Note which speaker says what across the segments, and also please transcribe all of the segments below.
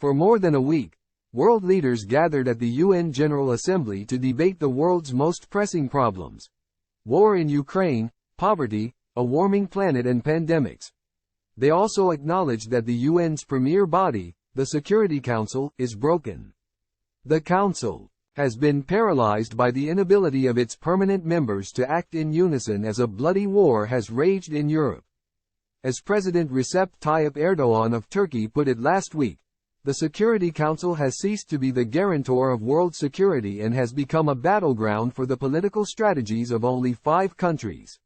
Speaker 1: For more than a week, world leaders gathered at the UN General Assembly to debate the world's most pressing problems: war in Ukraine, poverty, a warming planet and pandemics. They also acknowledged that the UN's premier body, the Security Council, is broken. The Council has been paralyzed by the inability of its permanent members to act in unison as a bloody war has raged in Europe. As President Recep Tayyip Erdogan of Turkey put it last week, the Security Council has ceased to be the guarantor of world security and has become a battleground for the political strategies of only 5 countries.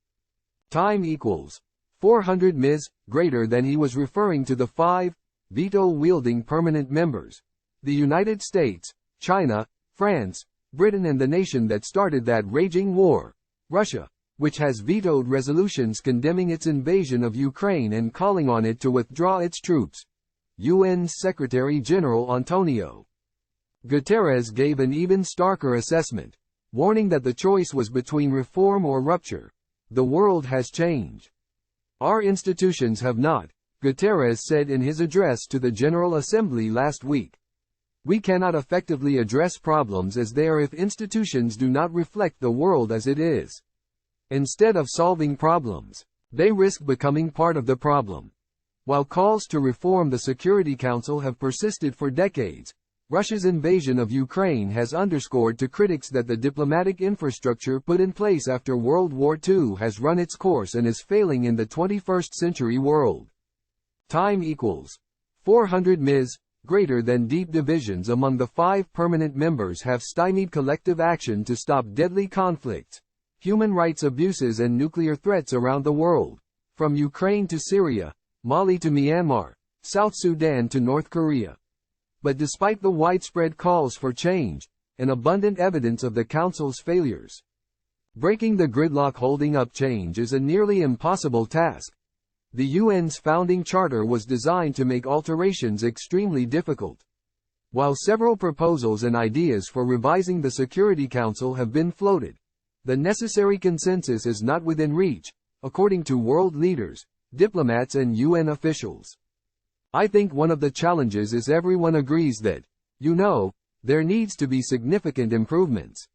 Speaker 1: Time equals 400 ms, greater than. He was referring to the 5 veto-wielding permanent members: the United States, China, France, Britain and the nation that started that raging war, Russia, which has vetoed resolutions condemning its invasion of Ukraine and calling on it to withdraw its troops. UN Secretary-General Antonio Guterres gave an even starker assessment, warning that the choice was between reform or rupture. The world has changed. Our institutions have not, Guterres said in his address to the General Assembly last week. We cannot effectively address problems as they are if institutions do not reflect the world as it is. Instead of solving problems, they risk becoming part of the problem. While calls to reform the Security Council have persisted for decades, Russia's invasion of Ukraine has underscored to critics that the diplomatic infrastructure put in place after World War II has run its course and is failing in the 21st century world. Time equals 400 ms, greater than. Deep divisions among the 5 permanent members have stymied collective action to stop deadly conflicts, human rights abuses and nuclear threats around the world, from Ukraine to Syria, Mali to Myanmar, South Sudan to North Korea. But despite the widespread calls for change, and abundant evidence of the Council's failures, breaking the gridlock holding up change is a nearly impossible task. The UN's founding charter was designed to make alterations extremely difficult. While several proposals and ideas for revising the Security Council have been floated, the necessary consensus is not within reach, according to world leaders, diplomats and UN officials. I think one of the challenges is everyone agrees that, there needs to be significant improvements.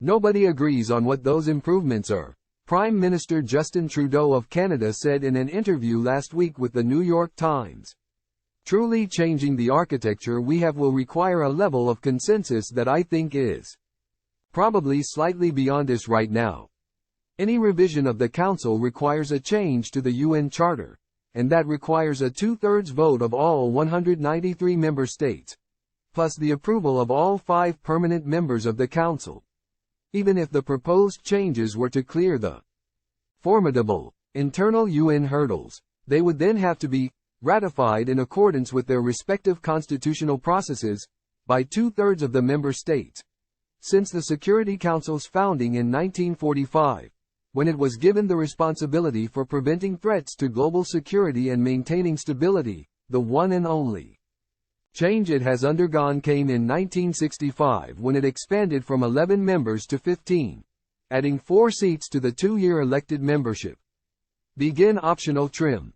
Speaker 1: Nobody agrees on what those improvements are, Prime Minister Justin Trudeau of Canada said in an interview last week with the New York Times. Truly changing the architecture we have will require a level of consensus that I think is probably slightly beyond us right now. Any revision of the Council requires a change to the UN Charter, and that requires a 2/3 vote of all 193 member states, plus the approval of all 5 permanent members of the Council. Even if the proposed changes were to clear the formidable internal UN hurdles, they would then have to be ratified in accordance with their respective constitutional processes by 2/3 of the member states. Since the Security Council's founding in 1945, when it was given the responsibility for preventing threats to global security and maintaining stability, the one and only change it has undergone came in 1965 when it expanded from 11 members to 15, adding 4 seats to the 2-year elected membership. Begin optional trim.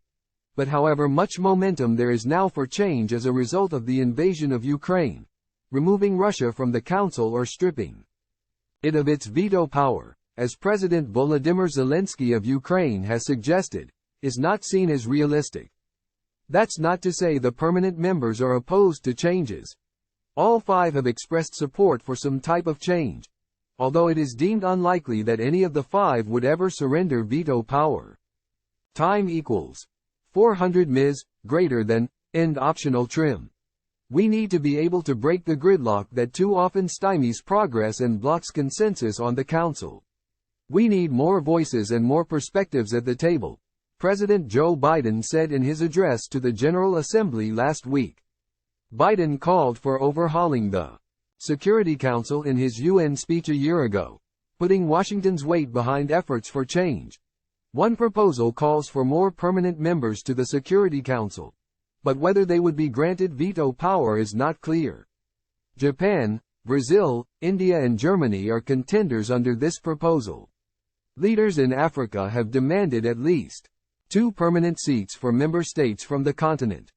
Speaker 1: But however much momentum there is now for change as a result of the invasion of Ukraine, removing Russia from the Council or stripping it of its veto power, as President Volodymyr Zelensky of Ukraine has suggested, is not seen as realistic. That's not to say the permanent members are opposed to changes. All 5 have expressed support for some type of change, although it is deemed unlikely that any of the 5 would ever surrender veto power. Time equals 400 ms, greater than. End optional trim. We need to be able to break the gridlock that too often stymies progress and blocks consensus on the Council. We need more voices and more perspectives at the table, President Joe Biden said in his address to the General Assembly last week. Biden called for overhauling the Security Council in his UN speech a year ago, putting Washington's weight behind efforts for change. One proposal calls for more permanent members to the Security Council, but whether they would be granted veto power is not clear. Japan, Brazil, India and Germany are contenders under this proposal. Leaders in Africa have demanded at least 2 permanent seats for member states from the continent.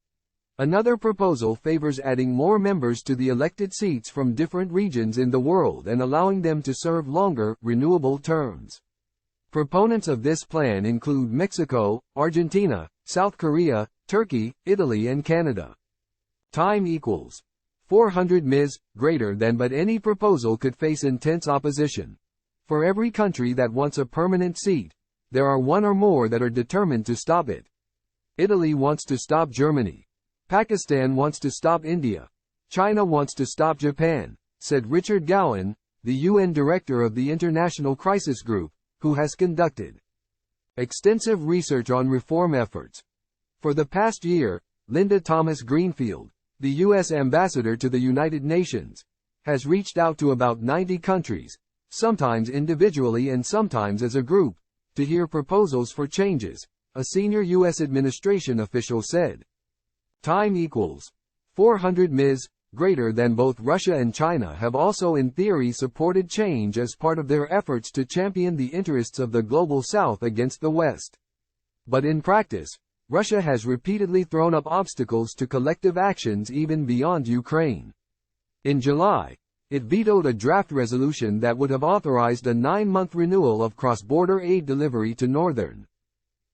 Speaker 1: Another proposal favors adding more members to the elected seats from different regions in the world and allowing them to serve longer, renewable terms. Proponents of this plan include Mexico, Argentina, South Korea, Turkey, Italy and Canada. Time equals 400 ms, greater than, but any proposal could face intense opposition. For every country that wants a permanent seat, there are one or more that are determined to stop it. Italy wants to stop Germany. Pakistan wants to stop India. China wants to stop Japan, said Richard Gowan, the UN director of the International Crisis Group, who has conducted extensive research on reform efforts. For the past year, Linda Thomas Greenfield, the U.S. ambassador to the United Nations, has reached out to about 90 countries, sometimes individually and sometimes as a group, to hear proposals for changes, a senior U.S. administration official said. Time equals 400 ms, greater than. Both Russia and China have also in theory supported change as part of their efforts to champion the interests of the Global South against the West. But in practice, Russia has repeatedly thrown up obstacles to collective actions even beyond Ukraine. In July, it vetoed a draft resolution that would have authorized a 9-month renewal of cross-border aid delivery to northern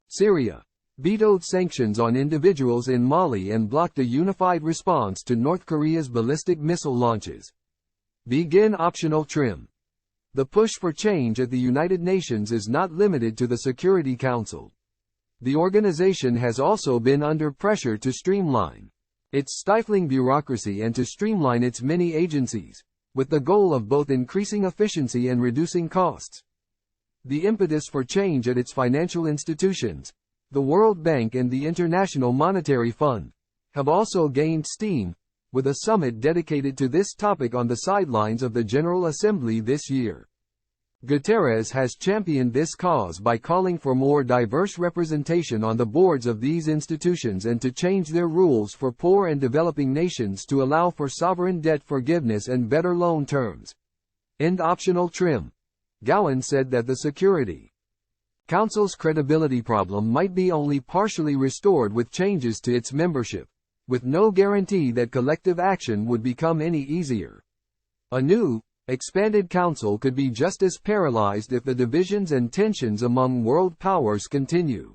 Speaker 1: Syria, vetoed sanctions on individuals in Mali and blocked a unified response to North Korea's ballistic missile launches. Begin optional trim. The push for change at the United Nations is not limited to the Security Council. The organization has also been under pressure to streamline its stifling bureaucracy and to streamline its many agencies, with the goal of both increasing efficiency and reducing costs. The impetus for change at its financial institutions, the World Bank and the International Monetary Fund, have also gained steam, with a summit dedicated to this topic on the sidelines of the General Assembly this year. Guterres has championed this cause by calling for more diverse representation on the boards of these institutions and to change their rules for poor and developing nations to allow for sovereign debt forgiveness and better loan terms. End optional trim. Gowan said that the Security Council's credibility problem might be only partially restored with changes to its membership, with no guarantee that collective action would become any easier. A new, expanded council could be just as paralyzed if the divisions and tensions among world powers continue.